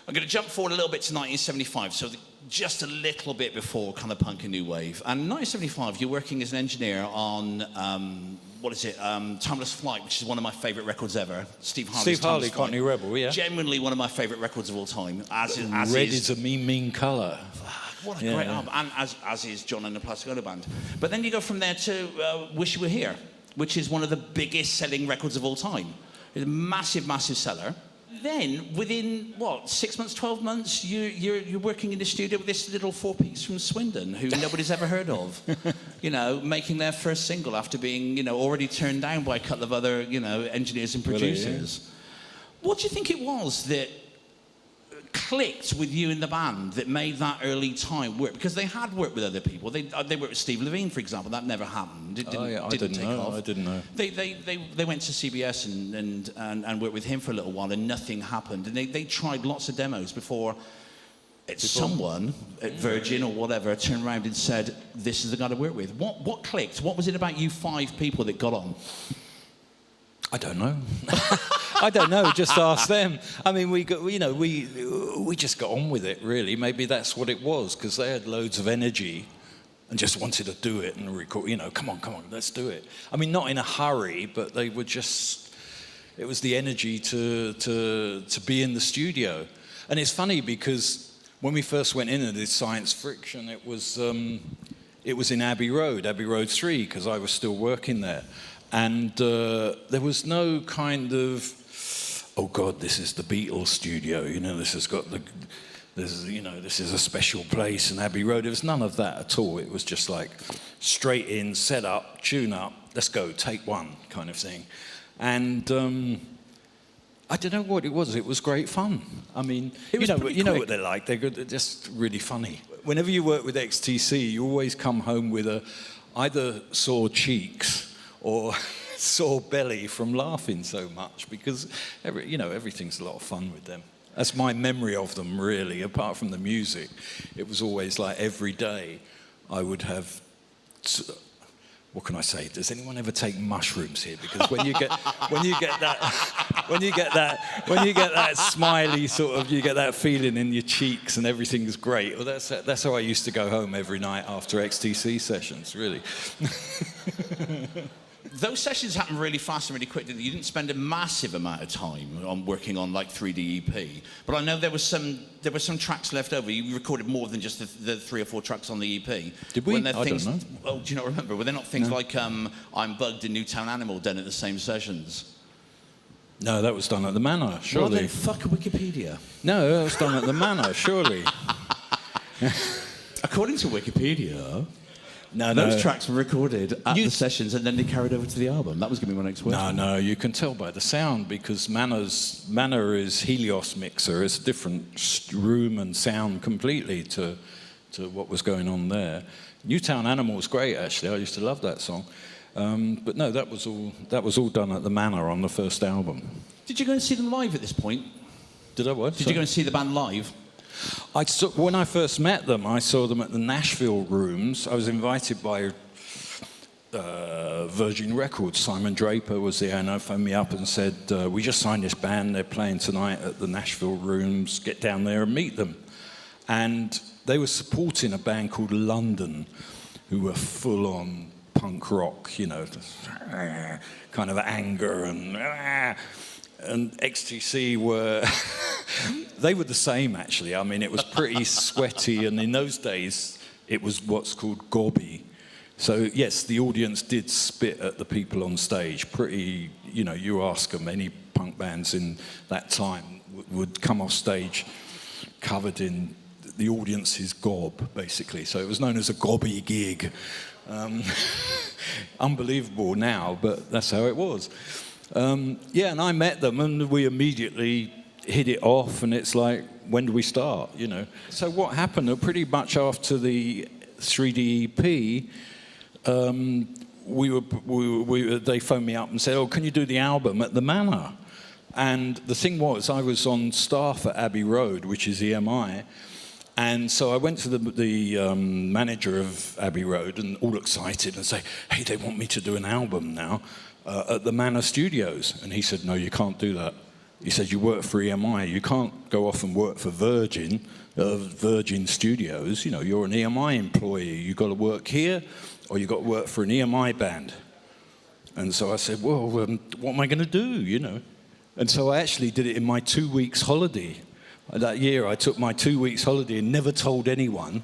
I'm going to jump forward a little bit to 1975, so just a little bit before kind of punk and new wave. And 1975, you're working as an engineer on, Timeless Flight, which is one of my favourite records ever. Steve Harley, Cockney Rebel, yeah. Genuinely one of my favourite records of all time. Red is a mean colour. What a great album, and as is John and the Plastic Ono Band. But then you go from there to Wish You Were Here, which is one of the biggest selling records of all time. It's a massive, massive seller. Then, within, 6 months, 12 months, you're working in the studio with this little four-piece from Swindon, who nobody's ever heard of, making their first single after being, already turned down by a couple of other, engineers and producers. Really, yeah. What do you think it was that clicked with you in the band that made that early time work? Because they had worked with other people. They worked with Steve Levine, for example. That never happened. It didn't take off. I didn't know. They went to CBS and worked with him for a little while, and nothing happened. And they tried lots of demos before someone at Virgin or whatever turned around and said, "This is the guy to work with." What clicked? What was it about you five people that got on? I don't know. I don't know. Just ask them. I mean, we just got on with it. Really, maybe that's what it was, because they had loads of energy and just wanted to do it and record. Come on, let's do it. I mean, not in a hurry, but they were just. It was the energy to be in the studio, and it's funny because when we first went into this Science Friction, it was in Abbey Road 3, because I was still working there. And there was no kind of, oh God, this is the Beatles studio. This has got this is a special place in Abbey Road. There was none of that at all. It was just like straight in, set up, tune up, let's go, take one kind of thing. And I don't know what it was. It was great fun. I mean, you know what they're like. They're good. They're just really funny. Whenever you work with XTC, you always come home with either sore cheeks or sore belly from laughing so much, because everything's a lot of fun with them. That's my memory of them, really. Apart from the music, it was always like every day I would have. What can I say? Does anyone ever take mushrooms here? Because when you get that smiley sort of, you get that feeling in your cheeks and everything's great. Well, that's how I used to go home every night after XTC sessions, really. Those sessions happened really fast and really quick. You didn't spend a massive amount of time on working on like 3D EP, but I know there were some tracks left over. You recorded more than just the 3 or 4 tracks on the EP. Did we? I don't know. Oh, do you not remember? Were there not things like I'm Bugged and Newtown Animal done at the same sessions? No, that was done at the Manor, surely. Well, then fuck Wikipedia. No, that was done at the Manor, surely. According to Wikipedia... No, those tracks were recorded at the sessions and then they carried over to the album. That was going to be my next question. No, you can tell by the sound, because Manor is Helios mixer. It's a different room and sound completely to what was going on there. Newtown Animal was great, actually. I used to love that song. But no, that was all done at the Manor on the first album. Did you go and see them live at this point? Did I what? Did you go and see the band live? When I first met them, I saw them at the Nashville Rooms. I was invited by Virgin Records. Simon Draper was the owner, phoned me up and said, we just signed this band, they're playing tonight at the Nashville Rooms, get down there and meet them. And they were supporting a band called London, who were full-on punk rock, kind of anger and XTC were... They were the same, actually. I mean, it was pretty sweaty, and in those days, it was what's called Gobby. So, yes, the audience did spit at the people on stage. Pretty, you ask them, any punk bands in that time would come off stage covered in the audience's gob, basically. So it was known as a Gobby gig. Unbelievable now, but that's how it was. And I met them, and we immediately hit it off, and it's like, when do we start, So what happened, pretty much after the 3D EP, they phoned me up and said, oh, can you do the album at the Manor? And the thing was, I was on staff at Abbey Road, which is EMI, and so I went to the manager of Abbey Road, and all excited, and say, hey, they want me to do an album now at the Manor Studios. And he said, no, you can't do that. He said, you work for EMI. You can't go off and work for Virgin Studios. You know, you're an EMI employee. You've got to work here, or you've got to work for an EMI band. And so I said, well, what am I going to do, you know? And so I actually did it in my 2 weeks holiday. That year, I took my 2 weeks holiday and never told anyone,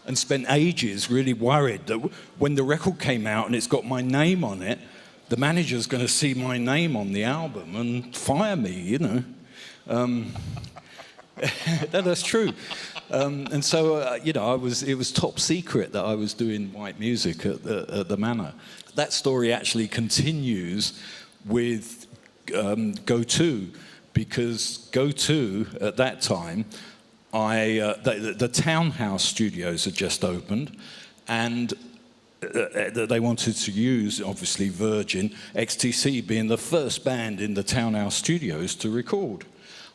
and spent ages really worried that when the record came out and it's got my name on it, the manager's going to see my name on the album and fire me, you know. That's true. And so, you know, it was top secret that I was doing white music at the Manor. That story actually continues with Go 2, because Go 2 at that time, the Townhouse Studios had just opened, and they wanted to use, obviously, Virgin, XTC being the first band in the Townhouse Studios to record.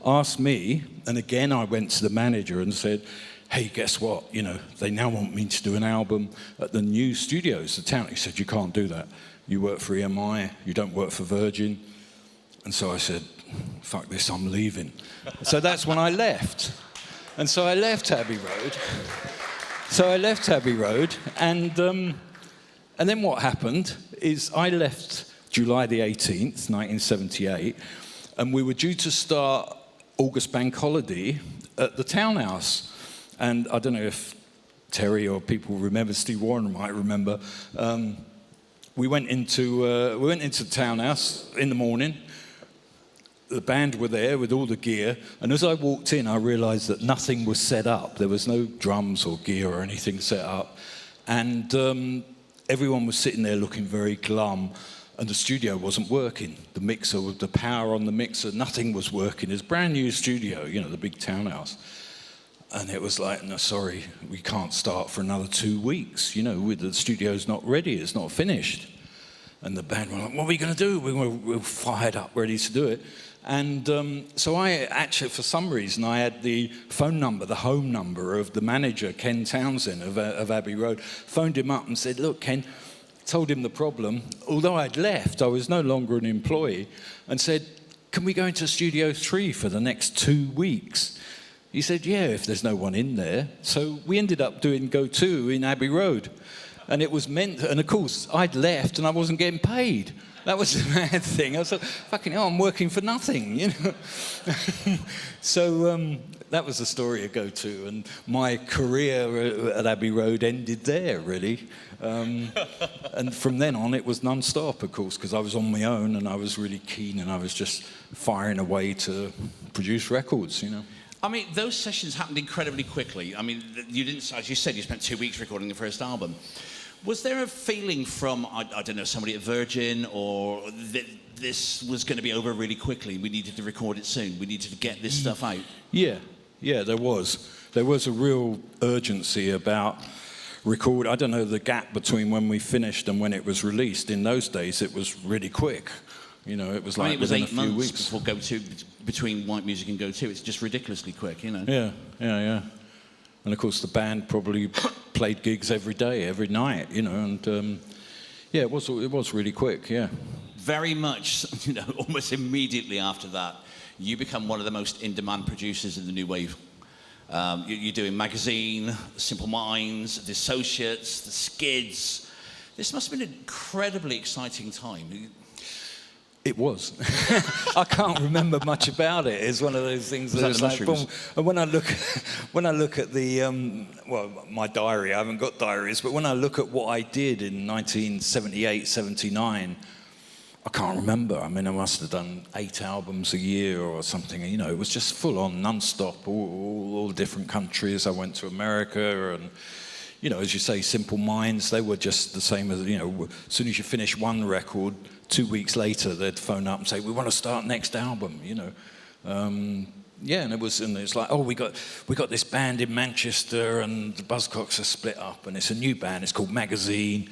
Asked me, and again I went to the manager and said, hey, guess what? You know, they now want me to do an album at the new studios, the town. He said, you can't do that. You work for EMI, you don't work for Virgin. And so I said, fuck this, I'm leaving. So that's when I left. And so I left Abbey Road. And then what happened is I left July the 18th, 1978, and we were due to start August Bank Holiday at the Townhouse. And I don't know if Terry or people remember, Steve Warren might remember, we went into Townhouse in the morning. The band were there with all the gear, and as I walked in, I realised that nothing was set up. There was no drums or gear or anything set up. And everyone was sitting there looking very glum, and the studio wasn't working. The mixer, with the power on the mixer, nothing was working. It's a brand new studio, you know, the big Townhouse. And it was like, no, sorry, we can't start for another 2 weeks. You know, the studio's not ready, it's not finished. And the band were like, what are we going to do? We were fired up, ready to do it. And so I actually, for some reason, I had the phone number, the home number of the manager, Ken Townsend of Abbey Road, phoned him up and said, look, Ken, told him the problem. Although I'd left, I was no longer an employee, and said, can we go into Studio 3 for the next 2 weeks? He said, yeah, if there's no one in there. So we ended up doing Go 2 in Abbey Road. And it was meant, and of course, I'd left and I wasn't getting paid. That was the mad thing. I was like, fucking hell, I'm working for nothing, you know. So that was the story of Go 2, and my career at Abbey Road ended there, really. And from then on, it was non-stop, of course, because I was on my own and I was really keen and I was just firing away to produce records, you know. I mean, those sessions happened incredibly quickly. I mean, you didn't, as you said, you spent 2 weeks recording the first album. Was there a feeling from, I don't know, somebody at Virgin, or that this was going to be over really quickly? We needed to record it soon. We needed to get this stuff out. Yeah, there was. There was a real urgency about record. I don't know the gap between when we finished and when it was released. In those days, it was really quick. You know, it was like, I mean, it was 8 months before Go 2, between White Music and Go 2. It's just ridiculously quick, you know. Yeah. And of course, the band probably played gigs every day, every night, you know. And yeah, it was really quick. Yeah. Very much, you know, almost immediately after that, you become one of the most in-demand producers in the new wave. You're doing Magazine, Simple Minds, The Associates, The Skids. This must have been an incredibly exciting time. It was. I can't remember much about it. It's one of those things that's like, boom. And when I look at the, well, my diary, I haven't got diaries, but when I look at what I did in 1978, 79, I can't remember. I mean, I must have done 8 albums a year or something. You know, it was just full on, non-stop, all different countries. I went to America and, you know, as you say, Simple Minds, they were just the same as, you know, as soon as you finish one record, 2 weeks later, they'd phone up and say, we want to start next album, you know. Yeah, and it's like, oh, we got this band in Manchester and the Buzzcocks are split up and it's a new band, it's called Magazine.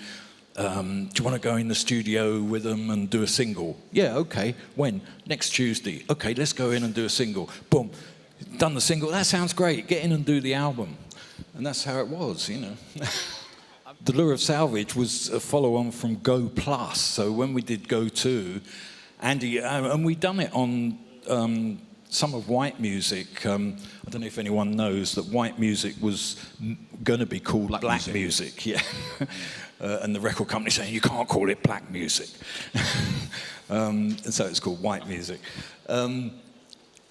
Do you want to go in the studio with them and do a single? Yeah, okay. When? Next Tuesday. Okay, let's go in and do a single. Boom. Done the single. That sounds great. Get in and do the album. And that's how it was, you know. The Lure of Salvage was a follow-on from Go Plus. So when we did Go 2, Andy, and we'd done it on some of white music. I don't know if anyone knows that white music was going to be called black music. Yeah. And the record company saying, you can't call it black music. And so it's called white music.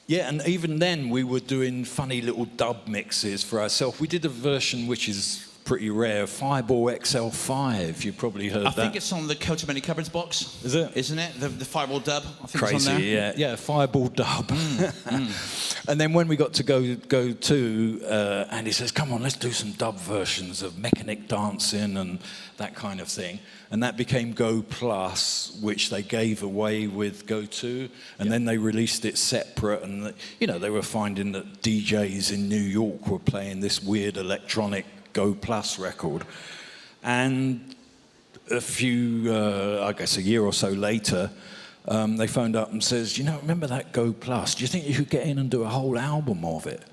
Yeah, and even then we were doing funny little dub mixes for ourselves. We did a version which is pretty rare, Fireball XL5. You probably heard that. I think it's on the Coat of Many Cupboards box. Is it? Isn't it? The Fireball dub. I think Crazy, it's on there. yeah, Fireball dub. And then when we got to go to, Andy says, come on, let's do some dub versions of Mechanic Dancing and that kind of thing. And that became Go Plus, which they gave away with Go 2, and then they released it separate. And you know, they were finding that DJs in New York were playing this weird electronic Go Plus record. And a few, I guess a year or so later, they phoned up and says, you know, remember that Go Plus? Do you think you could get in and do a whole album of it?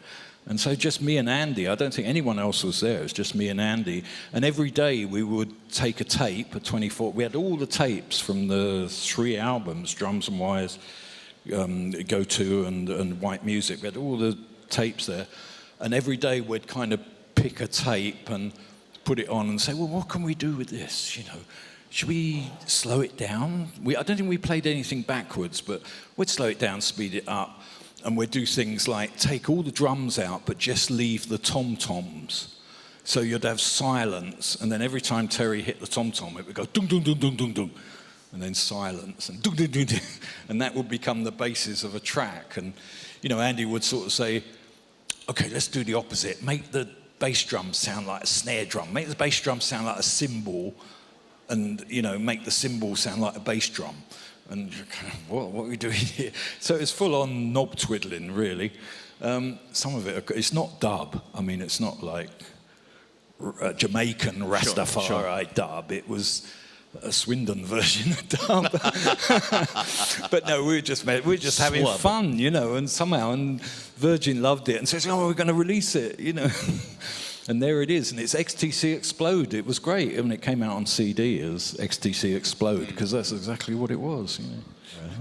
And so just me and Andy, I don't think anyone else was there, it was just me and Andy. And every day we would take a tape, a 24, we had all the tapes from the 3 albums, Drums and Wires, Go To and White Music. We had all the tapes there. And every day we'd kind of pick a tape and put it on and say, well, what can we do with this, you know? Should we slow it down? I don't think we played anything backwards, but we'd slow it down, speed it up. And we'd do things like take all the drums out, but just leave the tom-toms. So you'd have silence, and then every time Terry hit the tom-tom, it would go dum dum dum dum dum dum, and then silence, and dum dum dum dum, and that would become the basis of a track. And you know, Andy would sort of say, "Okay, let's do the opposite. Make the bass drum sound like a snare drum. Make the bass drum sound like a cymbal, and you know, make the cymbal sound like a bass drum." And you're kind of, what are we doing here? So it's full-on knob twiddling, really. Some of it, it's not dub. I mean, it's not like Jamaican Rastafari dub. It was a Swindon version of dub. But no, we were just having fun, you know. And somehow, and Virgin loved it and says, "Oh, we're going to release it," you know. And there it is, and it's XTC Explode. It was great. I mean, it came out on CD as XTC Explode, because that's exactly what it was. You know?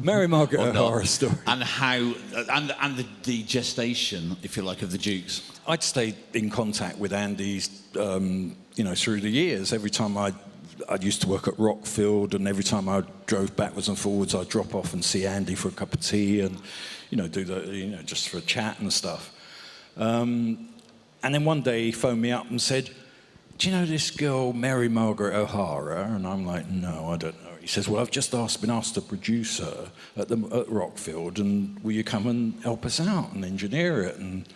Mary Margaret O'Hara story. And how, and the gestation, if you like, of the Dukes. I'd stayed in contact with Andy, you know, through the years. Every time I used to work at Rockfield, and every time I drove backwards and forwards, I'd drop off and see Andy for a cup of tea, and you know, do the, you know, just for a chat and stuff. And then one day he phoned me up and said, "Do you know this girl, Mary Margaret O'Hara?" And I'm like, "No, I don't know." He says, "Well, I've just been asked to produce her at Rockfield, and will you come and help us out and engineer it?" And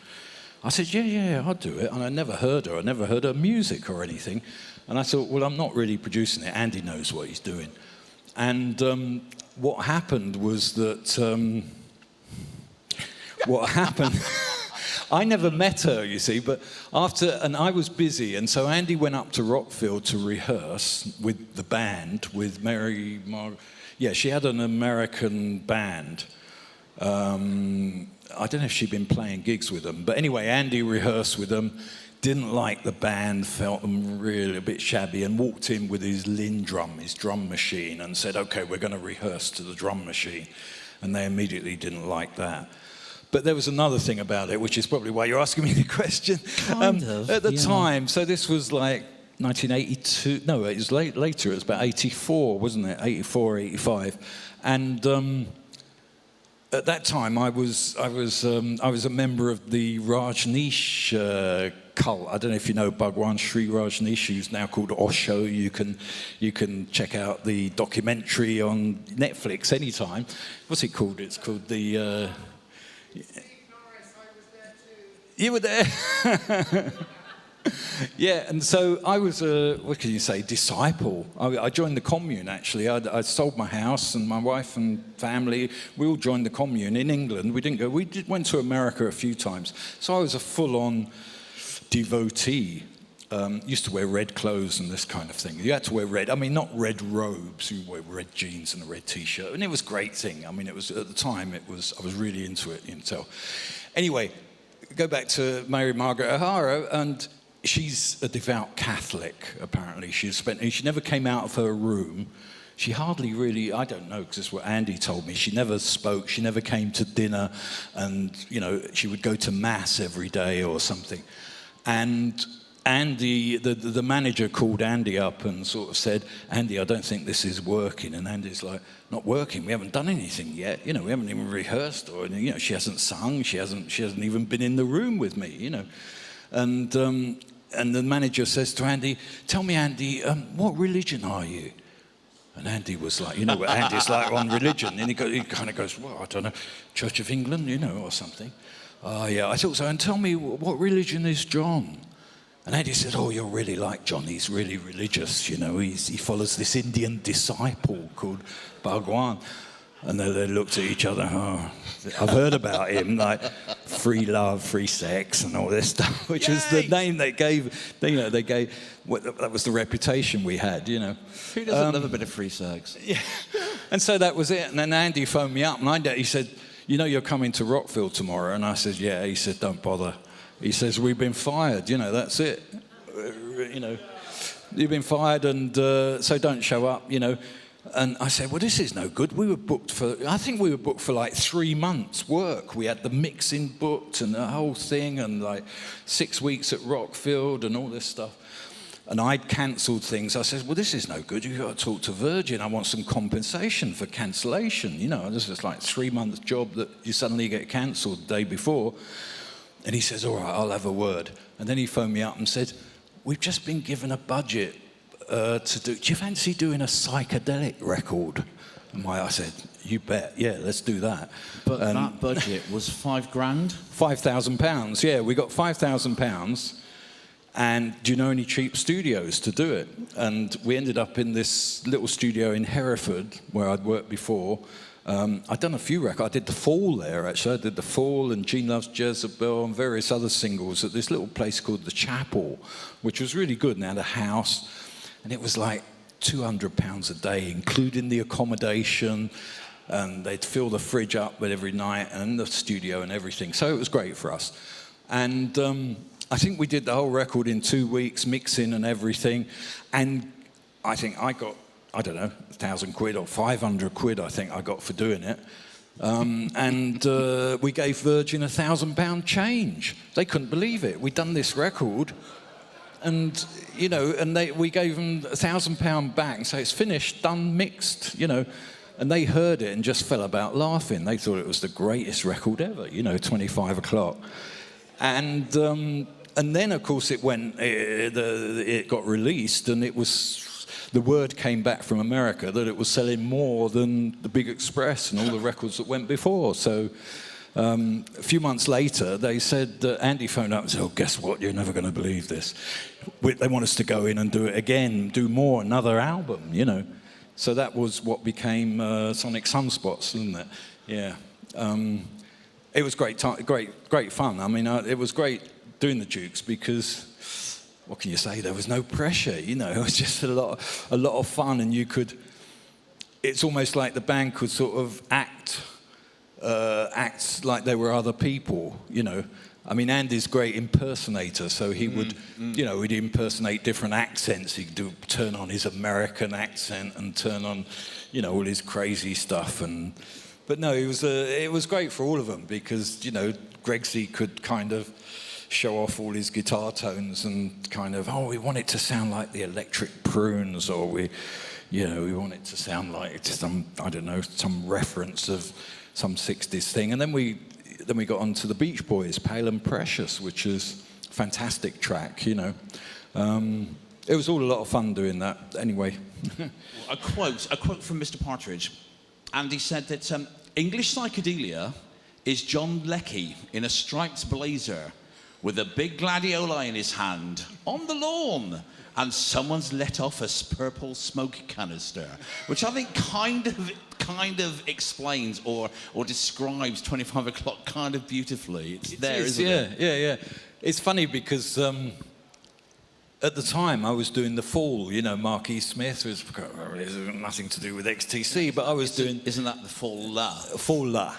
I said, yeah, I'll do it. And I never heard her. I never heard her music or anything. And I thought, well, I'm not really producing it. Andy knows what he's doing. And what happened was that... what happened... I never met her, you see, but and I was busy, and so Andy went up to Rockfield to rehearse with the band, with Mary Margaret. Yeah, she had an American band. I don't know if she'd been playing gigs with them, but anyway, Andy rehearsed with them, didn't like the band, felt them really a bit shabby, and walked in with his Lindrum, his drum machine, and said, "Okay, we're going to rehearse to the drum machine," and they immediately didn't like that. But there was another thing about it, which is probably why you're asking me the question. Kind of, at the time, so this was like 1982. No, it was later. It was about 84, wasn't it? 84, 85. And at that time, I was a member of the Rajneesh cult. I don't know if you know Bhagwan Sri Rajneesh, who's now called Osho. You can check out the documentary on Netflix anytime. What's it called? It's called the... You were there. Yeah, and so I was a, what can you say, disciple. I joined the commune, actually. I sold my house, and my wife and family, we all joined the commune in England. We didn't go, went to America a few times. So I was a full-on devotee. Used to wear red clothes and this kind of thing. You had to wear red, I mean, not red robes, you wear red jeans and a red t-shirt, and it was a great thing. I mean, it was, at the time, I was really into it, you can tell. Anyway, go back to Mary Margaret O'Hara, and she's a devout Catholic, apparently. She never came out of her room. she hardly really, I don't know, because it's what Andy told me, she never spoke, she never came to dinner, and, you know, she would go to mass every day or something. And Andy, the manager called Andy up and sort of said, Andy, I don't think this is working. And Andy's like, not working, we haven't done anything yet, you know, we haven't even rehearsed, or, you know, she hasn't sung, she hasn't even been in the room with me, you know. And the manager says to Andy, tell me, Andy, what religion are you? And Andy was like, you know what Andy's like on religion, and he kind of goes, well, I don't know, Church of England, you know, or something. Oh, yeah, I thought so. And tell me, what religion is John? And Andy said, oh, you're really like John. He's really religious, you know. He follows this Indian disciple called Bhagwan. And they looked at each other. Oh, I've heard about him, like free love, free sex, and all this stuff, which was the name they gave. They gave. That was the reputation we had, you know. Who doesn't love a bit of free sex? Yeah. And so that was it. And then Andy phoned me up, and he said, you know, you're coming to Rockville tomorrow. And I said, yeah. He said, don't bother. He says, we've been fired, you know, that's it. You know, you've been fired, and so don't show up, you know. And I said, well, this is no good. I think we were booked for like 3 months' work. We had the mixing booked and the whole thing, and like 6 weeks at Rockfield and all this stuff. And I'd cancelled things. I said, well, this is no good. You've got to talk to Virgin. I want some compensation for cancellation. You know, this is like 3 months' job that you suddenly get cancelled the day before. And he says, all right, I'll have a word. And then he phoned me up and said, we've just been given a budget do you fancy doing a psychedelic record? And I said, you bet, yeah, let's do that. But that budget was £5 grand? £5,000, yeah, we got £5,000. And do you know any cheap studios to do it? And we ended up in this little studio in Hereford, where I'd worked before. I'd done a few records. I did The Fall there, actually. I did The Fall and Gene Loves Jezebel and various other singles at this little place called The Chapel, which was really good. And they had a house, and it was like £200 a day, including the accommodation, and they'd fill the fridge up with every night, and the studio and everything. So it was great for us. And I think we did the whole record in 2 weeks, mixing and everything. And I think I got, I don't know, £1,000 or 500 quid, I think I got for doing it. And we gave Virgin £1,000 change. They couldn't believe it. We'd done this record, and, you know, and we gave them £1,000 back and say, it's finished, done, mixed, you know. And they heard it and just fell about laughing. They thought it was the greatest record ever, you know, 25 o'clock. And then, of course, it got released, and it was, the word came back from America that it was selling more than the Big Express and all the records that went before. So a few months later, they said that Andy phoned up and said, oh, guess what? You're never going to believe this. They want us to go in and do it again, do more, another album, you know. So that was what became Sonic Sunspots, isn't it? Yeah. It was great fun. I mean, it was great doing the Dukes because, what can you say? There was no pressure, you know. It was just a lot of fun, and you could. It's almost like the band could sort of act like they were other people, you know. I mean, Andy's a great impersonator, so he would, you know, he'd impersonate different accents. He'd turn on his American accent and turn on, you know, all his crazy stuff. But no, it was great for all of them because, you know, Gregory could kind of show off all his guitar tones and kind of, we want it to sound like the Electric Prunes, or we want it to sound like some, I don't know, some reference of some 60s thing. And then we got onto the Beach Boys, Pale and Precious, which is a fantastic track, you know. It was all a lot of fun doing that. Anyway. A quote from Mr. Partridge. Andy said that English Psychedelia is John Leckie in a striped blazer with a big gladiola in his hand on the lawn, and someone's let off a purple smoke canister, which I think kind of explains or describes 25 o'clock kind of beautifully. It's there, isn't it? Yeah. It's funny because at the time I was doing The Fall, you know, Mark E. Smith was nothing to do with XTC, but I was doing... Isn't that The Fall La? Fall La,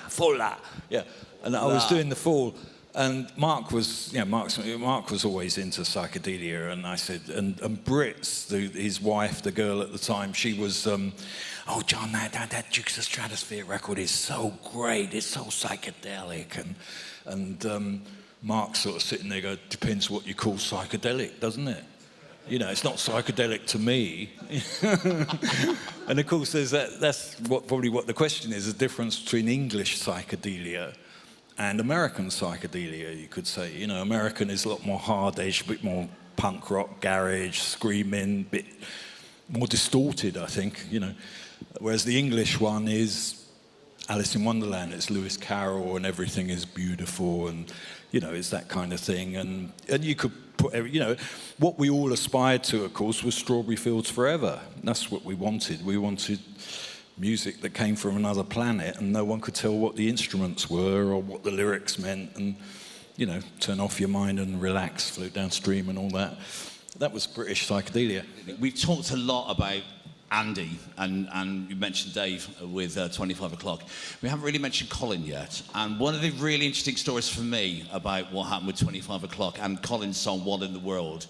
yeah. And I was doing The Fall, And Mark was always into psychedelia, and I said, and Brits, his wife, the girl at the time, she was, oh John, that Dukes of Stratosphear record is so great, it's so psychedelic, and Mark sort of sitting there going, depends what you call psychedelic, doesn't it? You know, it's not psychedelic to me. And of course, that's probably what the question is, the difference between English psychedelia and American psychedelia, you could say. You know, American is a lot more hard-edged, a bit more punk rock, garage, screaming, a bit more distorted, I think, you know. Whereas the English one is Alice in Wonderland, it's Lewis Carroll, and everything is beautiful, and, you know, it's that kind of thing. And you could put, you know, what we all aspired to, of course, was Strawberry Fields Forever. That's what we wanted. We wanted music that came from another planet, and no one could tell what the instruments were or what the lyrics meant, and, you know, turn off your mind and relax, float downstream and all that. That was British psychedelia. We've talked a lot about Andy, and you mentioned Dave with 25 O'Clock. We haven't really mentioned Colin yet, and one of the really interesting stories for me about what happened with 25 O'Clock and Colin's song What in the World,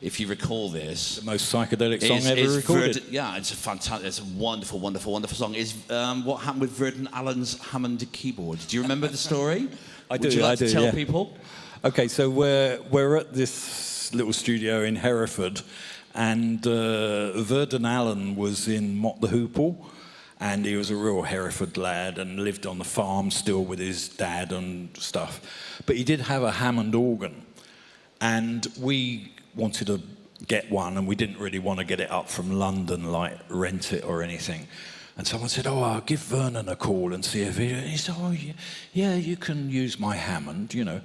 if you recall this, the most psychedelic song ever recorded. Verden, yeah, it's a fantastic, it's a wonderful, wonderful, wonderful song. Is what happened with Verden Allen's Hammond keyboard? Do you remember the story? Would you like to tell people? Okay, so we're at this little studio in Hereford, and Verden Allen was in Mott the Hoople, and he was a real Hereford lad and lived on the farm still with his dad and stuff. But he did have a Hammond organ, and we wanted to get one, and we didn't really want to get it up from London, like rent it or anything. And someone said, oh, I'll give Vernon a call and see if he said, oh, yeah, you can use my Hammond, you know.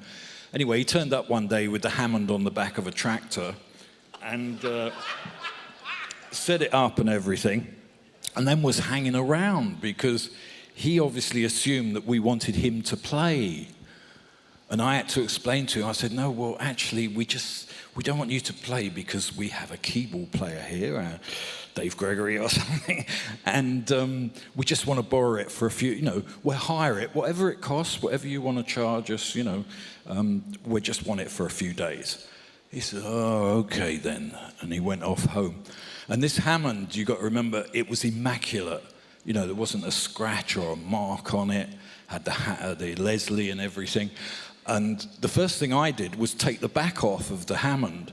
Anyway, he turned up one day with the Hammond on the back of a tractor and set it up and everything, and then was hanging around because he obviously assumed that we wanted him to play. And I had to explain to him, I said, no, well, actually, we don't want you to play because we have a keyboard player here, Dave Gregory or something, and we just want to borrow it for a few, you know, we'll hire it, whatever it costs, whatever you want to charge us, you know, we just want it for a few days. He said, oh, okay then, and he went off home. And this Hammond, you got to remember, it was immaculate. You know, there wasn't a scratch or a mark on it, had the Leslie and everything. And the first thing I did was take the back off of the Hammond,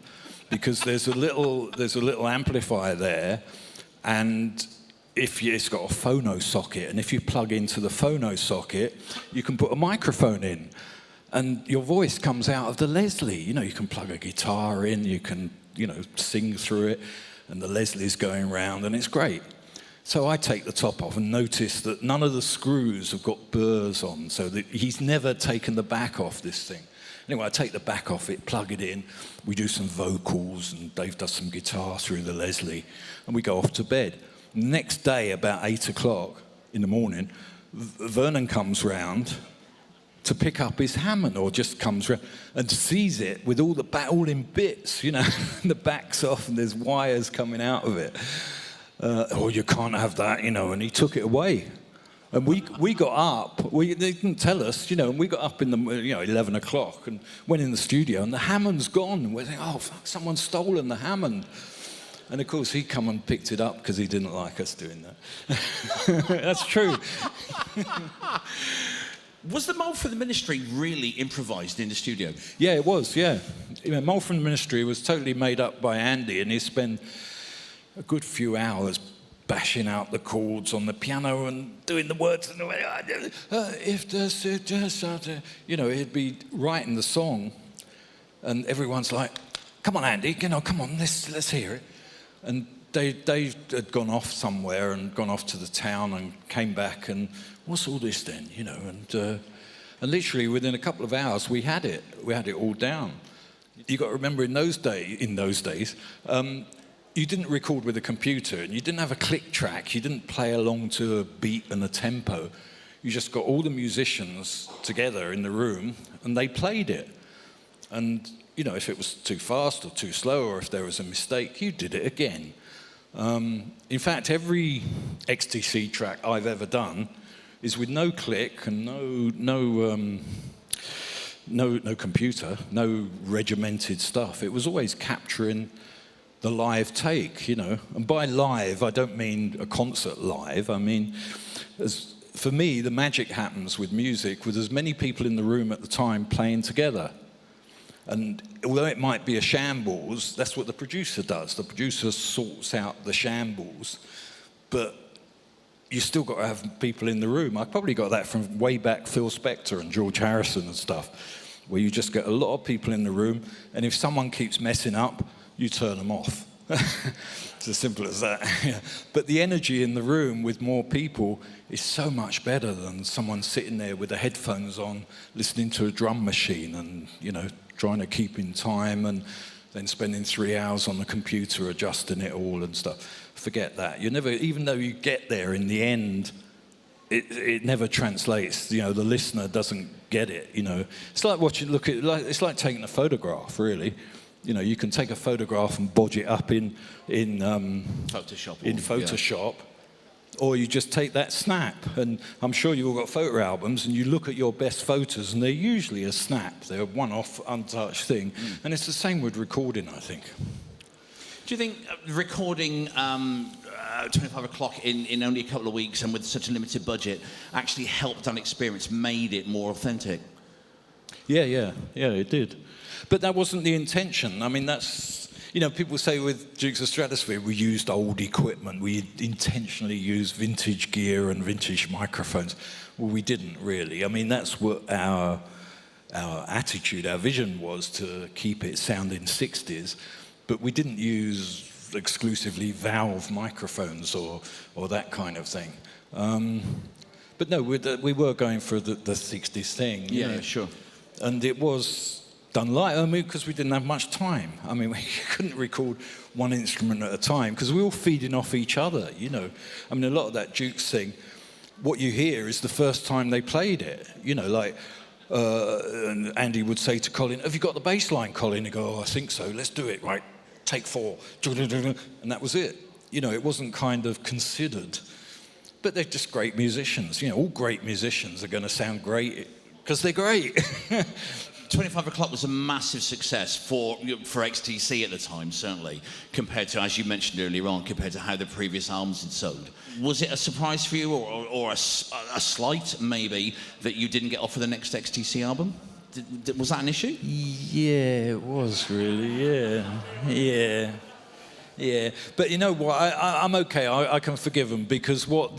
because there's a little amplifier there, and it's got a phono socket, and if you plug into the phono socket, you can put a microphone in, and your voice comes out of the Leslie. You know, you can plug a guitar in, you can, you know, sing through it, and the Leslie's going round, and it's great. So I take the top off and notice that none of the screws have got burrs on, so that he's never taken the back off this thing. Anyway, I take the back off it, plug it in, we do some vocals, and Dave does some guitar through the Leslie, and we go off to bed. Next day, about 8 o'clock in the morning, Vernon comes round to pick up his Hammond, or just comes round and sees it with all all in bits, you know, the back's off and there's wires coming out of it. Oh, you can't have that, you know, and he took it away. And we got up, they didn't tell us, you know, and we got up in the, 11 o'clock and went in the studio, and the Hammond's gone, and we're thinking, oh, fuck, someone's stolen the Hammond. And of course, he come and picked it up because he didn't like us doing that. That's true. Was the Mole from the Ministry really improvised in the studio? Yeah, it was, yeah. Mole from the Ministry was totally made up by Andy, and he spent a good few hours bashing out the chords on the piano and doing the words in the way, if there's just, you know, he'd be writing the song, and everyone's like, come on, Andy, you know, come on, let's hear it. And Dave had gone off somewhere and gone off to the town and came back, and what's all this then, you know? And literally within a couple of hours, we had it all down. You got to remember, in those days, you didn't record with a computer, and you didn't have a click track. You didn't play along to a beat and a tempo. You just got all the musicians together in the room, and they played it. And, you know, if it was too fast or too slow, or if there was a mistake, you did it again. In fact, every XTC track I've ever done is with no click and no computer, no regimented stuff. It was always capturing the live take, you know. And by live, I don't mean a concert live. I mean, for me, the magic happens with music with as many people in the room at the time playing together. And although it might be a shambles, that's what the producer does. The producer sorts out the shambles, but you still got to have people in the room. I probably got that from way back Phil Spector and George Harrison and stuff, where you just get a lot of people in the room, and if someone keeps messing up, you turn them off. It's as simple as that. Yeah. But the energy in the room with more people is so much better than someone sitting there with the headphones on, listening to a drum machine and, you know, trying to keep in time and then spending 3 hours on the computer adjusting it all and stuff. Forget that. You never, even though you get there in the end, it never translates. You know, the listener doesn't get it. You know, it's like it's like taking a photograph, really. You know, you can take a photograph and bodge it up in Photoshop, or you just take that snap. And I'm sure you've all got photo albums, and you look at your best photos, and they're usually a snap. They're a one-off, untouched thing. And it's the same with recording, I think. Do you think recording 25 o'clock in only a couple of weeks and with such a limited budget actually helped that experience, made it more authentic? Yeah, it did. But that wasn't the intention. I mean, that's, you know, people say with Dukes of Stratosphear, we used old equipment. We intentionally used vintage gear and vintage microphones. Well, we didn't really. I mean, that's what our attitude, our vision was, to keep it sounding 60s. But we didn't use exclusively valve microphones or that kind of thing. But no, we were going for the 60s thing. Yeah, sure. And it was done live, I mean, because we didn't have much time. I mean, we couldn't record one instrument at a time because we were all feeding off each other, you know. I mean, a lot of that Dukes thing, what you hear is the first time they played it. You know, like, and Andy would say to Colin, have you got the bass line, Colin? He'd go, oh, I think so, let's do it, right, take 4. And that was it. You know, it wasn't kind of considered. But they're just great musicians. You know, all great musicians are going to sound great because they're great. 25 o'clock was a massive success for XTC at the time, certainly, compared to, as you mentioned earlier on, compared to how the previous albums had sold. Was it a surprise for you, or a slight, maybe, that you didn't get offered the next XTC album? Was that an issue? Yeah, it was really, yeah. But you know what, I'm okay, I can forgive them, because what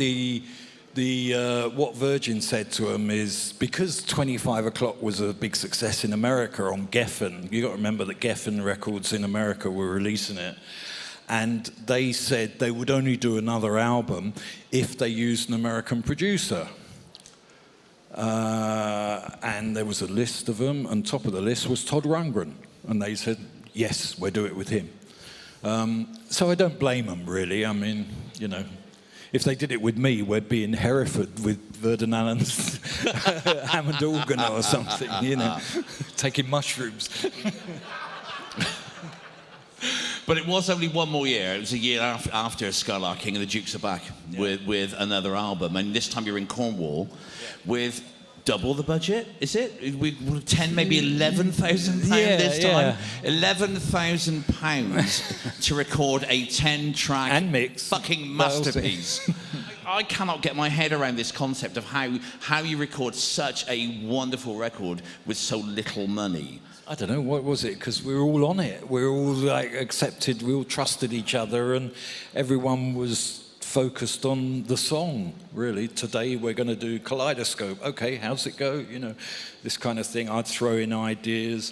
what Verden said to him is, because 25 o'clock was a big success in America on Geffen, you got to remember that Geffen Records in America were releasing it, and they said they would only do another album if they used an American producer. And there was a list of them, and top of the list was Todd Rundgren, and they said, yes, we'll do it with him. So I don't blame them, really. I mean, you know, if they did it with me, we'd be in Hereford with Verden Allen's Hammond organ or something, you know, taking mushrooms. But it was only one more year. It was a year after Skylarking, and the Dukes are back with another album. And this time you're in Cornwall with double the budget, is it? 10, maybe £11,000 this time? £11,000 to record a 10-track and mix fucking masterpiece. I cannot get my head around this concept of how you record such a wonderful record with so little money. I don't know, what was it? Because we were all on it. We were all like accepted, we all trusted each other, and everyone was focused on the song, really. Today we're going to do Kaleidoscope. Okay, how's it go? You know, this kind of thing. I'd throw in ideas.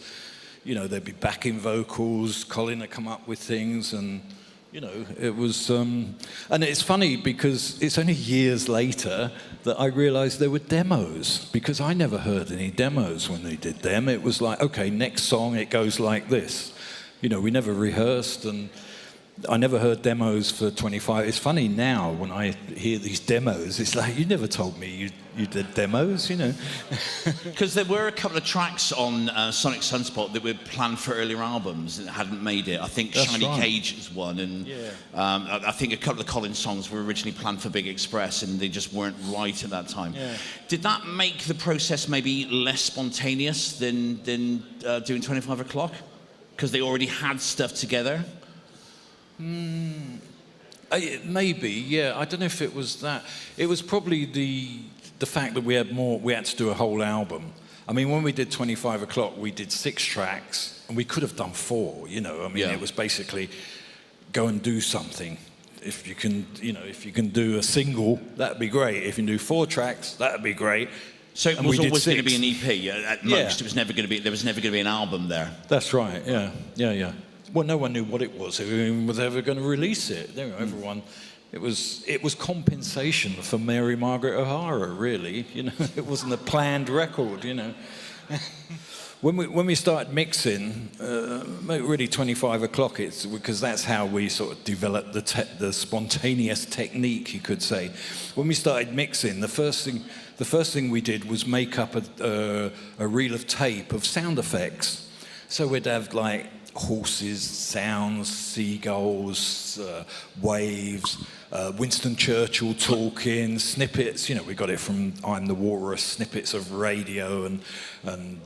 You know, there'd be backing vocals. Colin would come up with things, and you know, it was. And it's funny because it's only years later that I realised there were demos, because I never heard any demos when they did them. It was like, okay, next song it goes like this. You know, we never rehearsed, and I never heard demos for 25. It's funny now when I hear these demos, it's like, you never told me you did demos, you know. Because there were a couple of tracks on Psonic Psunspot that were planned for earlier albums that hadn't made it. I think That's Shiny right. Cage is one, and I think a couple of Collins songs were originally planned for Big Express, and they just weren't right at that time. Yeah. Did that make the process maybe less spontaneous than doing 25 O'Clock? Because they already had stuff together? Maybe, yeah. I don't know if it was that. It was probably the fact that we had to do a whole album. I mean, when we did 25 O'Clock, we did 6 tracks, and we could have done 4, you know. I mean, It was basically go and do something. If you can do a single, that'd be great. If you can do 4 tracks, that'd be great. So it was always going to be an EP at most. There was never going to be an album there. That's right. Yeah. Well, no one knew what it was. Who was ever going to release it? You know, everyone. It was compensation for Mary Margaret O'Hara, really. You know, it wasn't a planned record. You know. When we started mixing, really 25 O'Clock, it's because that's how we sort of developed the spontaneous technique, you could say. When we started mixing, the first thing we did was make up a reel of tape of sound effects. So we'd have like horses, sounds, seagulls, waves, Winston Churchill talking, snippets. You know, we got it from I'm the Walrus, snippets of radio and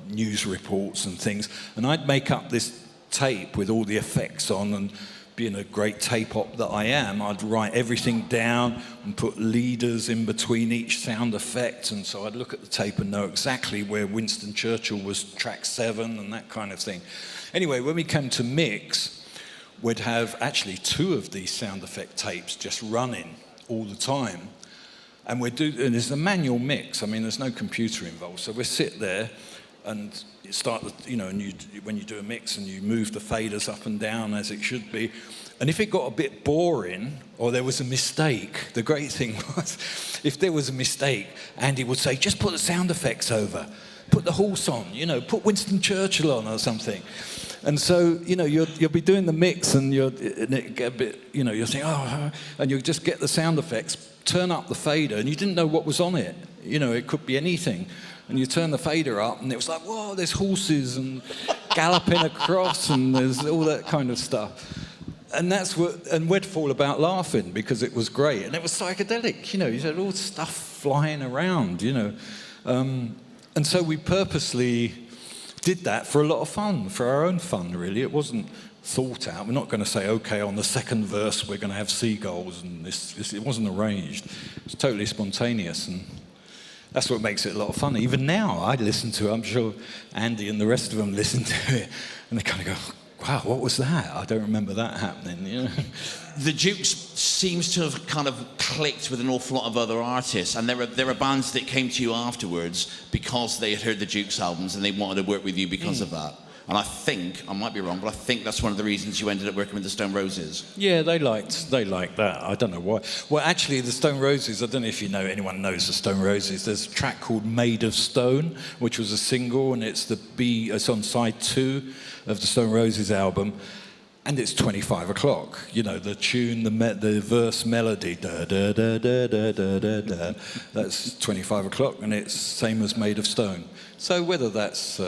news reports and things. And I'd make up this tape with all the effects on, and being a great tape op that I am, I'd write everything down and put leaders in between each sound effect. And so I'd look at the tape and know exactly where Winston Churchill was track 7 and that kind of thing. Anyway, when we came to mix, we'd have actually 2 of these sound effect tapes just running all the time. And and it's a manual mix. I mean, there's no computer involved. So we sit there and start, when you do a mix and you move the faders up and down as it should be. And if it got a bit boring or there was a mistake, the great thing was, if there was a mistake, Andy would say, just put the sound effects over. Put the horse on, put Winston Churchill on or something. And so, you'll be doing the mix and it get a bit, you're saying, and you'll just get the sound effects, turn up the fader, and you didn't know what was on it. It could be anything. And you turn the fader up, and it was like, whoa, there's horses and galloping across, and there's all that kind of stuff. And and we'd fall about laughing because it was great. And it was psychedelic, you had all stuff flying around, And so we purposely did that for a lot of fun, for our own fun, really. It wasn't thought out. We're not going to say, okay, on the second verse we're going to have seagulls, and this. It wasn't arranged. It was totally spontaneous, and that's what makes it a lot of fun. Even now, I listen to it. I'm sure Andy and the rest of them listen to it, and they kind of go, wow, what was that? I don't remember that happening, The Dukes seems to have kind of clicked with an awful lot of other artists, and there are bands that came to you afterwards because they had heard the Dukes albums and they wanted to work with you because of that. And I think, I might be wrong, but I think that's one of the reasons you ended up working with the Stone Roses. Yeah, they liked that. I don't know why. Well, actually, the Stone Roses, I don't know if anyone knows the Stone Roses. There's a track called Made of Stone, which was a single, and it's on side 2 of the Stone Roses album. And it's 25 O'Clock. The tune, the verse melody, da da da da da da da da. That's 25 O'Clock, and it's same as Made of Stone. So whether that's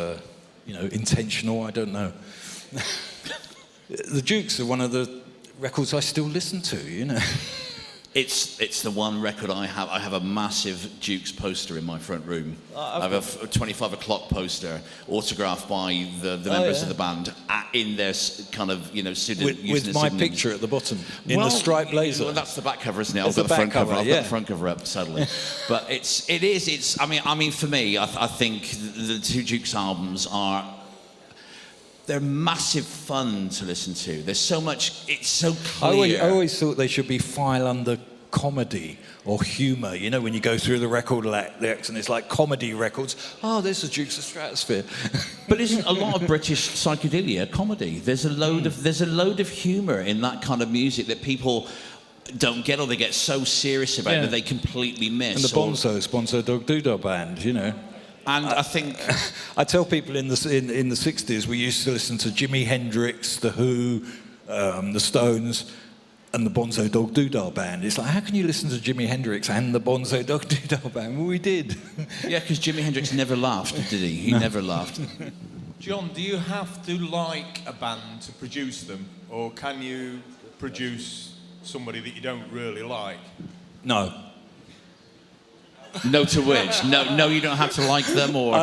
intentional, I don't know. The Dukes are one of the records I still listen to. It's the one record I have. I have a massive Dukes poster in my front room. I have a 25 O'Clock poster autographed by the members of the band in their kind of with my picture at the bottom in the striped blazer. Well, that's the back cover, isn't it? I've got the front cover. I've got the front cover up, sadly. But it is. I mean, for me, I think the 2 Dukes albums they're massive fun to listen to. There's so much, it's so clear. I always thought they should be file under comedy or humour. When you go through the record lyrics and it's like comedy records. Oh, there's the Dukes of Stratosphear. But isn't a lot of British psychedelia comedy? There's a load of humour in that kind of music that people don't get, or they get so serious about that they completely miss. And the Bonzo Dog Doodah Band, And I think I tell people in the 60s we used to listen to Jimi Hendrix, The Who, the Stones, and the Bonzo Dog Doodah Band. It's like, how can you listen to Jimi Hendrix and the Bonzo Dog Doodah Band? Well, we did. Yeah, because Jimi Hendrix never laughed, did he? He never laughed. John, do you have to like a band to produce them, or can you produce somebody that you don't really like? No. No to which? No, you don't have to like them, or...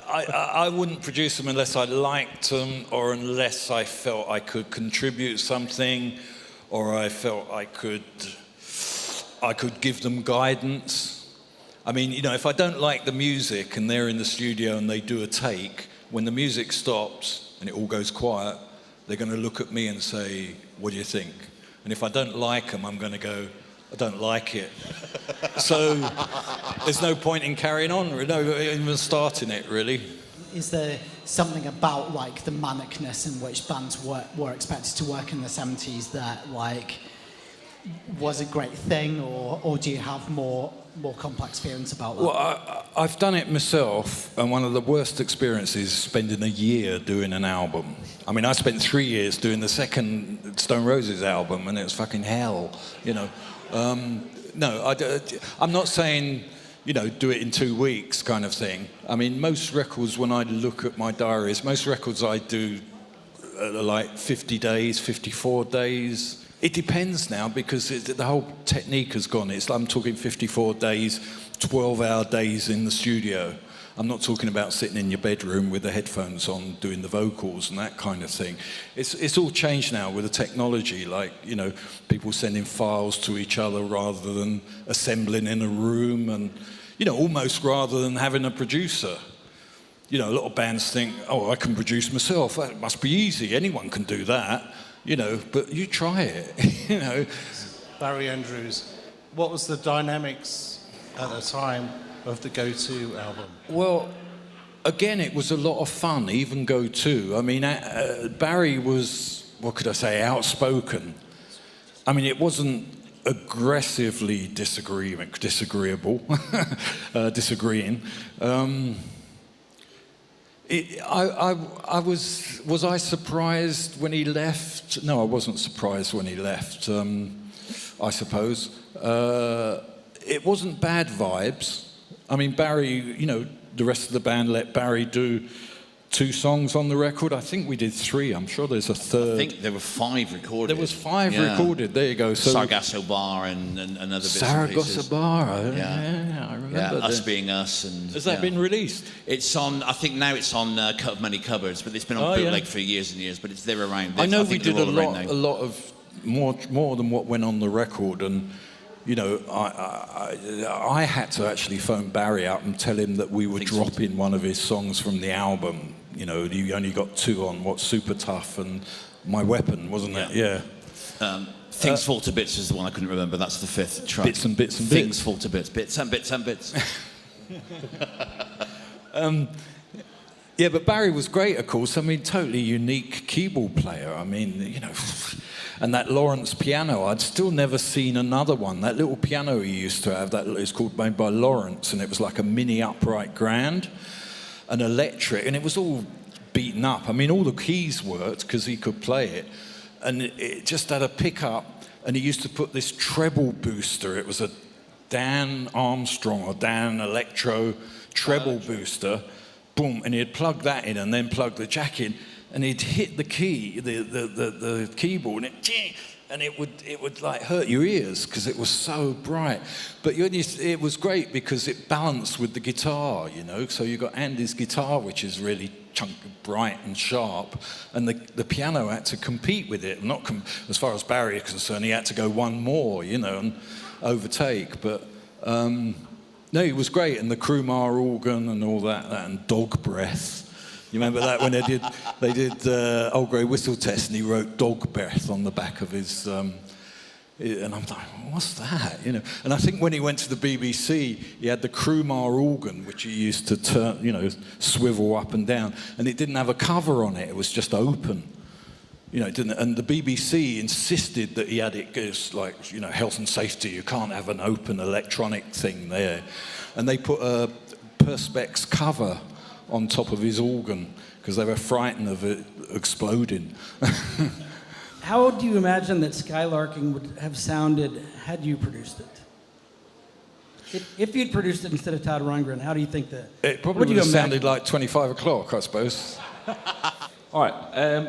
I wouldn't produce them unless I liked them, or unless I felt I could contribute something, or I felt I could give them guidance. I mean, you know, if I don't like the music and they're in the studio and they do a take, when the music stops and it all goes quiet, they're going to look at me and say, what do you think? And if I don't like them, I'm going to go, I don't like it. So there's no point in carrying on, no, even starting it, really. Is there something about, like, the manicness in which bands were expected to work in the 70s that, like, was a great thing, or do you have more complex feelings about that? Well, I've done it myself, and one of the worst experiences is spending a year doing an album. I mean, I spent 3 years doing the second Stone Roses album, and it was fucking hell, you know. No, I'm not saying, you know, do it in 2 weeks kind of thing. I mean, most records, when I look at my diaries, most records I do like 50 days, 54 days. It depends now, because the whole technique has gone. I'm talking 54 days, 12-hour days in the studio. I'm not talking about sitting in your bedroom with the headphones on doing the vocals and that kind of thing. It's all changed now with the technology, like, you know, people sending files to each other rather than assembling in a room, and, you know, almost rather than having a producer. You know, a lot of bands think, oh, I can produce myself. That must be easy. Anyone can do that. You know, but you try it, you know. Barry Andrews, what was the dynamics at the time of the Go-To album? Well, again, it was a lot of fun, even Go-To. I mean, Barry was, what could I say, outspoken. I mean, it wasn't aggressively disagreeing. Was I surprised when he left? No, I wasn't surprised when he left, I suppose. It wasn't bad vibes. I mean, Barry, you know, the rest of the band let Barry do 2 songs on the record. I think we did 3. I'm sure there's a third. I think there were 5 recorded. There was 5 recorded. There you go. So Sargasso Bar and other bits and pieces. Sargasso Bar. Yeah, I remember. Us Being Us. And has that been released? It's on. I think now it's on Cut of Many Cupboards, but it's been on bootleg for years and years. But they're around. I know we did a lot of more than what went on the record, and you know, I had to actually phone Barry up and tell him that we were dropping one of his songs from the album. You know, you only got 2 on, Super Tough and My Weapon, wasn't it? Yeah. Things Fall to Bits is the one I couldn't remember. That's the 5th track. Bits and Bits and Things Bits. Fall to Bits. Bits and Bits and Bits. Yeah, but Barry was great, of course. I mean, totally unique keyboard player. I mean, you know, and that Lawrence piano, I'd still never seen another one. That little piano he used to have, that is called made by Lawrence, and it was like a mini upright grand, an electric, and it was all beaten up. I mean, all the keys worked because he could play it, and it just had a pickup, and he used to put this treble booster. It was a Dan Armstrong or Dan Electro treble booster, boom, and he'd plug that in and then plug the jack in, and he'd hit the key, the keyboard, and it would like hurt your ears because it was so bright. But it was great because it balanced with the guitar, you know. So you got Andy's guitar, which is really chunky, bright and sharp, and the piano had to compete with it. As far as Barry is concerned, he had to go one more, you know, and overtake. But no, it was great, and the Krumar organ and all that and Dog Breath. You remember that when they did Old Grey Whistle Test, and he wrote Dog Breath on the back of his, and I'm like, what's that? You know. And I think when he went to the BBC, he had the Krumar organ, which he used to turn, you know, swivel up and down, and it didn't have a cover on it. It was just open. You know, it didn't. And the BBC insisted that he had it because, like, you know, health and safety. You can't have an open electronic thing there, and they put a Perspex cover on top of his organ because they were frightened of it exploding. How do you imagine that Skylarking would have sounded had you produced it? If you'd produced it instead of Todd Rundgren, how do you think that? It probably would have sounded like 25 o'clock, I suppose. All right.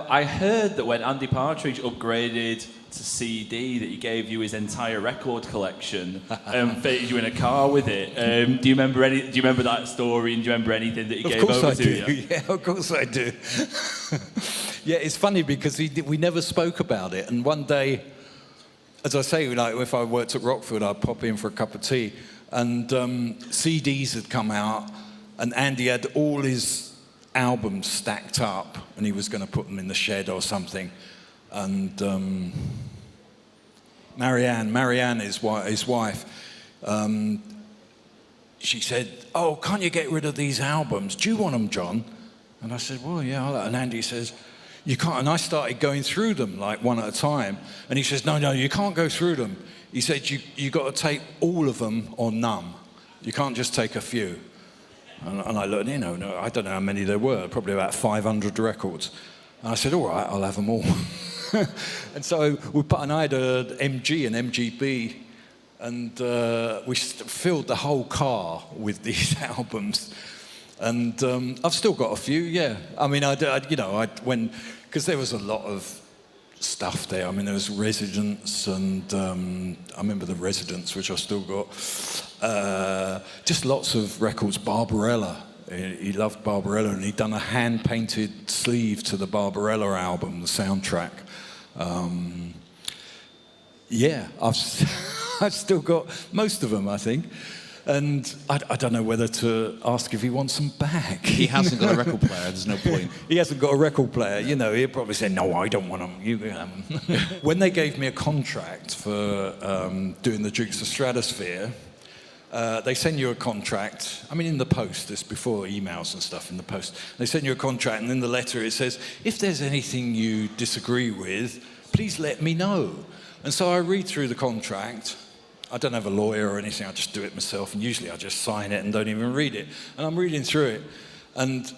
I heard that when Andy Partridge upgraded to CD, that he gave you his entire record collection and fitted you in a car with it. Do you remember that story? And do you remember anything that he gave over to you? Yeah, of course I do. Yeah, it's funny because we never spoke about it. And one day, as I say, like if I worked at Rockford, I'd pop in for a cup of tea, and CDs had come out, and Andy had all his albums stacked up, and he was going to put them in the shed or something. And Marianne, his wife, she said, "Oh, can't you get rid of these albums? Do you want them, John?" And I said, "Well, yeah." And Andy says, "You can't." And I started going through them like one at a time. And he says, "No, you can't go through them." He said, "You got to take all of them or none. You can't just take a few." And I looked, no, I don't know how many there were, probably about 500 records. And I said, "All right, I'll have them all." And so I had an MG, an MGB, and we filled the whole car with these albums. And I've still got a few, yeah. I mean, because there was a lot of stuff there. I mean, there was Residents, and I remember the Residents, which I still got. Just lots of records. Barbarella. He loved Barbarella, and he'd done a hand-painted sleeve to the Barbarella album, the soundtrack. Yeah, I've still got most of them, I think. And I don't know whether to ask if he wants them back. He hasn't got a record player, there's no point. He hasn't got a record player. He'll probably say, "No, I don't want them. You have them." When they gave me a contract for doing the Dukes of Stratosphear, they send you a contract. I mean, in the post, this before emails and stuff in the post. They send you a contract, and in the letter it says, "If there's anything you disagree with, please let me know." And so I read through the contract. I don't have a lawyer or anything, I just do it myself, and usually I just sign it and don't even read it. And I'm reading through it, and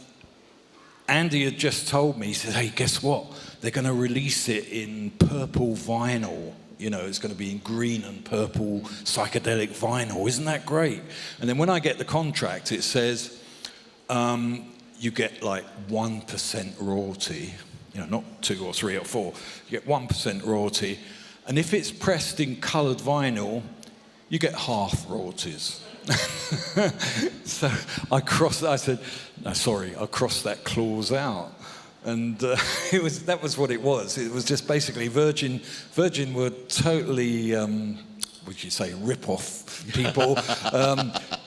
Andy had just told me, he said, "Hey, guess what? They're going to release it in purple vinyl. It's going to be in green and purple psychedelic vinyl. Isn't that great?" And then when I get the contract, it says, you get like 1% royalty, not 2 or 3 or 4. You get 1% royalty. And if it's pressed in coloured vinyl, you get half royalties. So I said, "No, sorry, I crossed that clause out." And that was what it was. It was just basically Virgin were totally, would you say, rip-off people.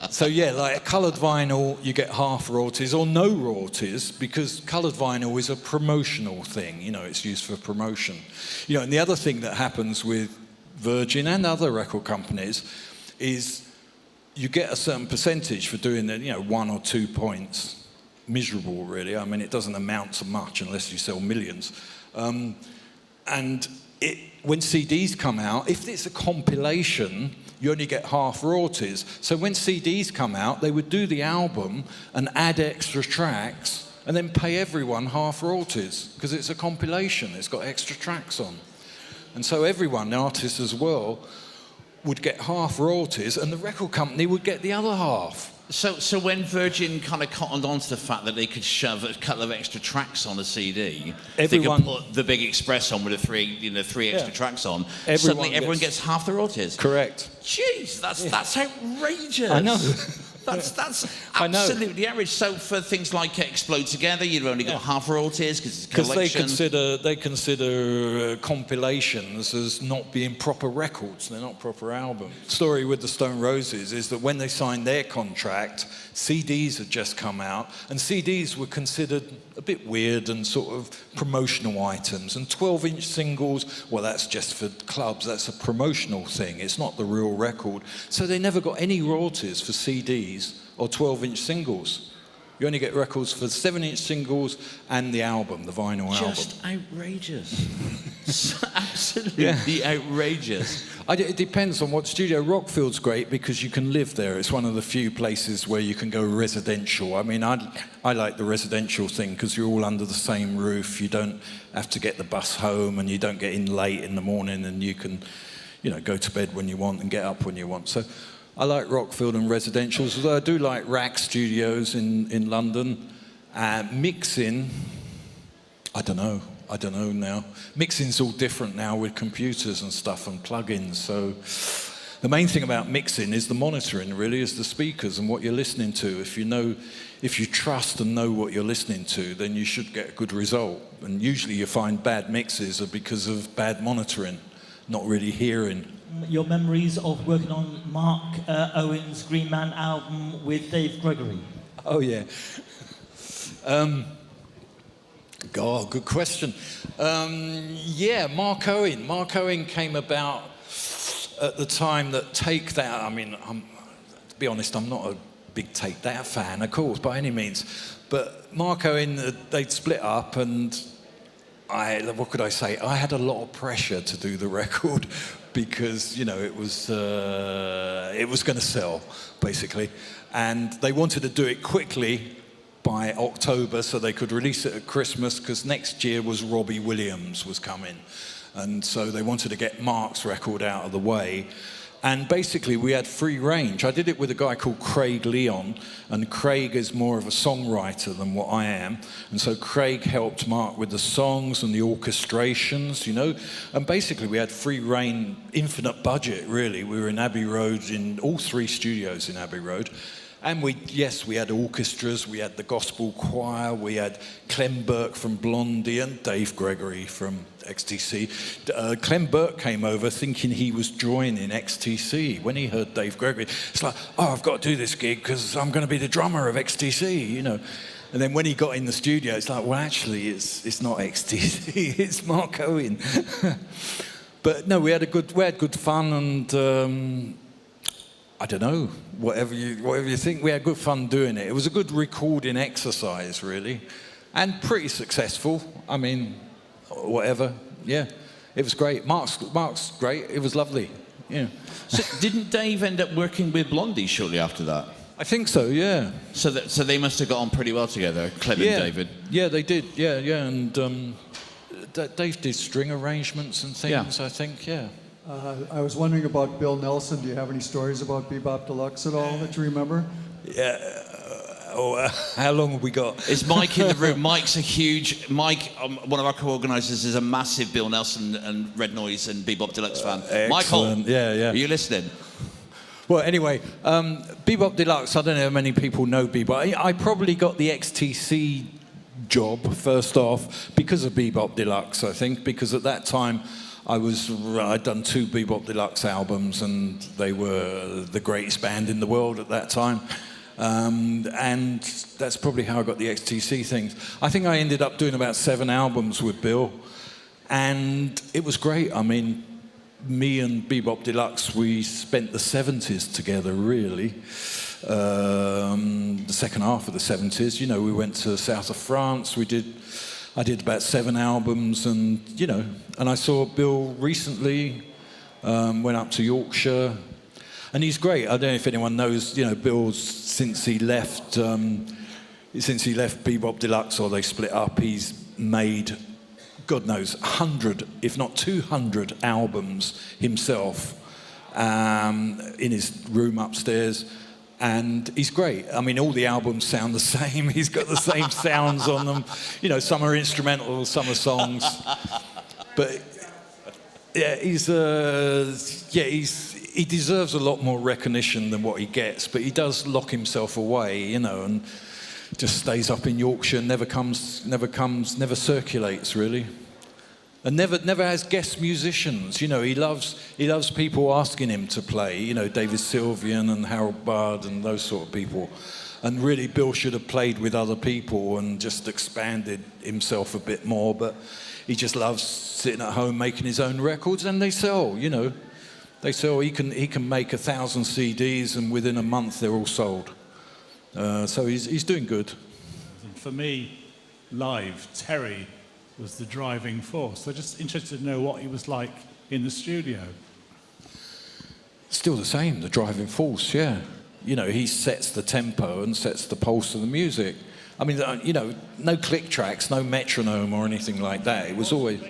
So yeah, like coloured vinyl, you get half royalties or no royalties, because coloured vinyl is a promotional thing. It's used for promotion. And the other thing that happens with Virgin and other record companies is you get a certain percentage for doing 1 or 2 points. Miserable, really. I mean, it doesn't amount to much unless you sell millions. And when CDs come out, if it's a compilation, you only get half royalties. So when CDs come out, they would do the album and add extra tracks and then pay everyone half royalties, because it's a compilation, it's got extra tracks on. And so everyone, the artists as well, would get half royalties, and the record company would get the other half. So when Virgin kind of cottoned on to the fact that they could shove a couple of extra tracks on a CD, they could put the Big Express on with the three extra tracks on, suddenly everyone gets half the royalties. Correct. Jeez, that's outrageous. I know. That's absolutely outrageous. So for things like Explode Together, you've only got half royalties because it's a collection. Because they consider compilations as not being proper records. They're not proper albums. The story with the Stone Roses is that when they signed their contract, CDs had just come out, and CDs were considered a bit weird and sort of promotional items. And 12-inch singles, well, that's just for clubs. That's a promotional thing. It's not the real record. So they never got any royalties for CDs or 12-inch singles. You only get records for 7-inch singles and the album, the vinyl album. Just outrageous. Absolutely outrageous. It depends on what studio. Rockfield's great because you can live there. It's one of the few places where you can go residential. I mean, I like the residential thing because you're all under the same roof. You don't have to get the bus home, and you don't get in late in the morning, and you can, go to bed when you want and get up when you want. So I like Rockfield and residentials, although I do like Rack Studios in London. Mixing, I don't know now. Mixing's all different now with computers and stuff and plugins. So the main thing about mixing is the monitoring, really, is the speakers and what you're listening to. If you trust and know what you're listening to, then you should get a good result. And usually you find bad mixes are because of bad monitoring, not really hearing. Your memories of working on Mark Owen's Greenman album with Dave Gregory? Oh, yeah. God, good question. Yeah, Mark Owen. Mark Owen came about at the time that Take That. I mean, to be honest, I'm not a big Take That fan, of course, by any means. But Mark Owen, they'd split up, and what could I say? I had a lot of pressure to do the record because it was going to sell, basically, and they wanted to do it quickly, by October, so they could release it at Christmas, because next year was Robbie Williams was coming. And so they wanted to get Mark's record out of the way. And basically we had free range. I did it with a guy called Craig Leon, and Craig is more of a songwriter than what I am. And so Craig helped Mark with the songs and the orchestrations, And basically we had free reign, infinite budget, really. We were in Abbey Road, in all 3 studios in Abbey Road. And we had orchestras, we had the gospel choir, we had Clem Burke from Blondie and Dave Gregory from XTC. Clem Burke came over thinking he was joining XTC. When he heard Dave Gregory, it's like, I've got to do this gig because I'm going to be the drummer of XTC, And then when he got in the studio, it's like, well, actually, it's not XTC, it's Mark Owen. But no, we had good fun, and I don't know, whatever you think, we had good fun doing it. It was a good recording exercise, really, and pretty successful. I mean, whatever, yeah. It was great. Mark's great. It was lovely, yeah. So didn't Dave end up working with Blondie shortly after that? I think so, yeah. So they must have got on pretty well together, Clem and David. Yeah, they did, yeah, and Dave did string arrangements and things, I think, yeah. I was wondering about Bill Nelson. Do you have any stories about Be-Bop Deluxe at all that you remember? Yeah. How long have we got? Is Mike in the room? Mike, one of our co-organisers, is a massive Bill Nelson and Red Noise and Be-Bop Deluxe fan. Michael, yeah. Are you listening? Well, anyway, Be-Bop Deluxe, I don't know how many people know Be-Bop. I probably got the XTC job first off because of Be-Bop Deluxe, I think, because at that time I'd done 2 Be-Bop Deluxe albums, and they were the greatest band in the world at that time. And that's probably how I got the XTC things. I think I ended up doing about 7 albums with Bill, and it was great. I mean, me and Be-Bop Deluxe, we spent the 70s together, really. The second half of the 70s, we went to the south of France. I did about 7 albums, and and I saw Bill recently, went up to Yorkshire, and he's great. I don't know if anyone knows, Bill's, since he left Be-Bop Deluxe, or they split up, he's made, God knows, 100, if not 200 albums himself, in his room upstairs. And he's great. I mean, all the albums sound the same. He's got the same sounds on them. Some are instrumental, some are songs. But yeah, he deserves a lot more recognition than what he gets. But he does lock himself away, and just stays up in Yorkshire, never circulates really. And never has guest musicians. He loves people asking him to play. David Sylvian and Harold Bard and those sort of people. And really, Bill should have played with other people and just expanded himself a bit more. But he just loves sitting at home making his own records, and they sell. They sell. He can make 1,000 CDs, and within a month they're all sold. So he's doing good. For me, live, Terry was the driving force. So just interested to know what he was like in the studio. Still the same, the driving force, yeah. You know, he sets the tempo and sets the pulse of the music. I mean, you know, no click tracks, no metronome or anything like that. It was always...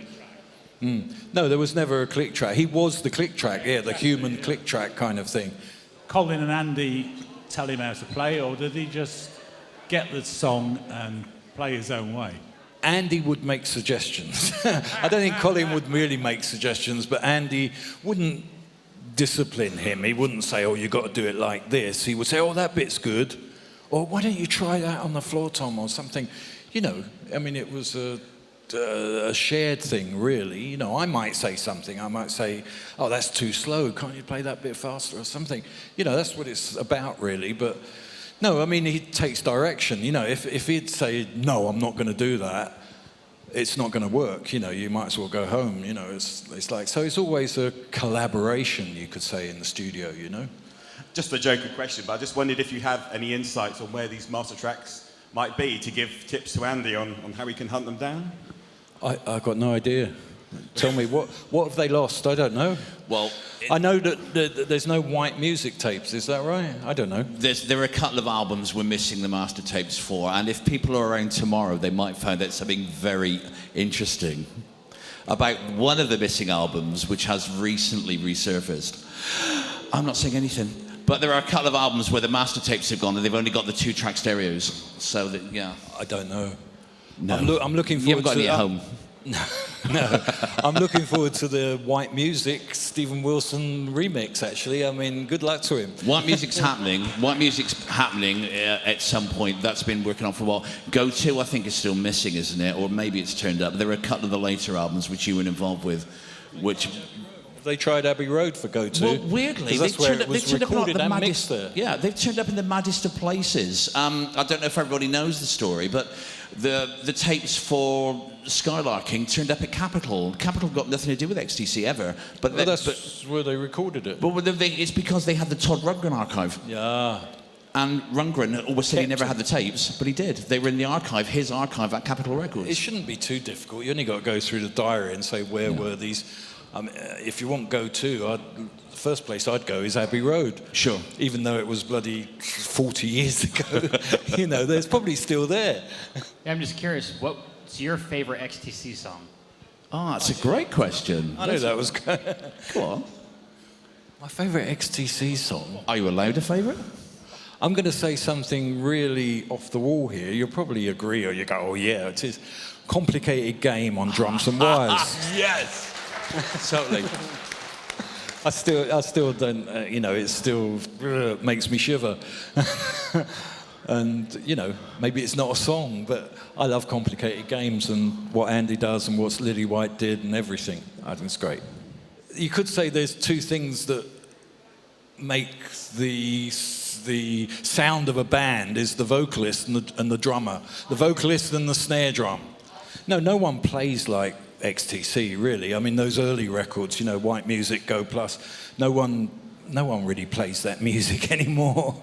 No, there was never a click track. He was the click track, yeah, the human click track kind of thing. Colin and Andy tell him how to play, or did he just get the song and play his own way? Andy would make suggestions. I don't think Colin would really make suggestions, but Andy wouldn't discipline him. He wouldn't say, oh, you've got to do it like this. He would say, oh, that bit's good. Or why don't you try that on the floor, Tom, or something. You know, I mean, it was a shared thing, really. You know, I might say something. I might say, oh, that's too slow. Can't you play that bit faster or something? You know, that's what it's about, really. But no, I mean, he takes direction. You know, if he'd say, no, I'm not going to do that, it's not going to work. You know, you might as well go home. You know, it's like, so it's always a collaboration, you could say, in the studio, you know? Just a joking question, but I just wondered if you have any insights on where these master tracks might be to give tips to Andy on how he can hunt them down? I've got no idea. Tell me, what have they lost? I don't know. Well, I know that there's no white music tapes, is that right? I don't know. There are a couple of albums we're missing the master tapes for, and if people are around tomorrow, they might find out something very interesting about one of the missing albums, which has recently resurfaced. I'm not saying anything, but there are a couple of albums where the master tapes have gone and they've only got the 2-track stereos. So, that, yeah. I don't know. No. I'm looking forward to... You haven't got any at home? No. I'm looking forward to the White Music Stephen Wilson remix, actually. I mean, good luck to him. White Music's happening. White Music's happening at some point. That's been working on for a while. Go To, I think, is still missing, isn't it? Or maybe it's turned up. There are a couple of the later albums which you were involved with, which... They tried Abbey Road for Go To. Well, weirdly, that's where it was recorded and mixed there. Yeah, they've turned up in the maddest of places. I don't know if everybody knows the story, but the tapes for Skylarking turned up at Capitol. Capitol got nothing to do with XTC ever. But that's where they recorded it. But it's because they had the Todd Rundgren archive. Yeah. And Rundgren always said he never had the tapes, but he did. They were in the archive, his archive at Capitol Records. It shouldn't be too difficult. You only got to go through the diary and say, where were these... if you want Go To, the first place I'd go is Abbey Road. Sure. Even though it was bloody 40 years ago. You know, there's probably still there. Yeah, I'm just curious, what's your favorite XTC song? Oh, that's a great question. I know that was... Go on. My favourite XTC song? Are you allowed a favourite? I'm going to say something really off the wall here. You'll probably agree, or you go, oh yeah, it is. Complicated Game on Drums and Wires. Yes! Totally. I still don't, you know, it still makes me shiver. And, you know, maybe it's not a song, but I love Complicated Games and what Andy does and what Lily White did and everything. I think it's great. You could say there's two things that make the sound of a band is the vocalist and the drummer. The vocalist and the snare drum. No one plays like XTC, really. I mean, those early records, you know, White Music, Go Plus, no one really plays that music anymore.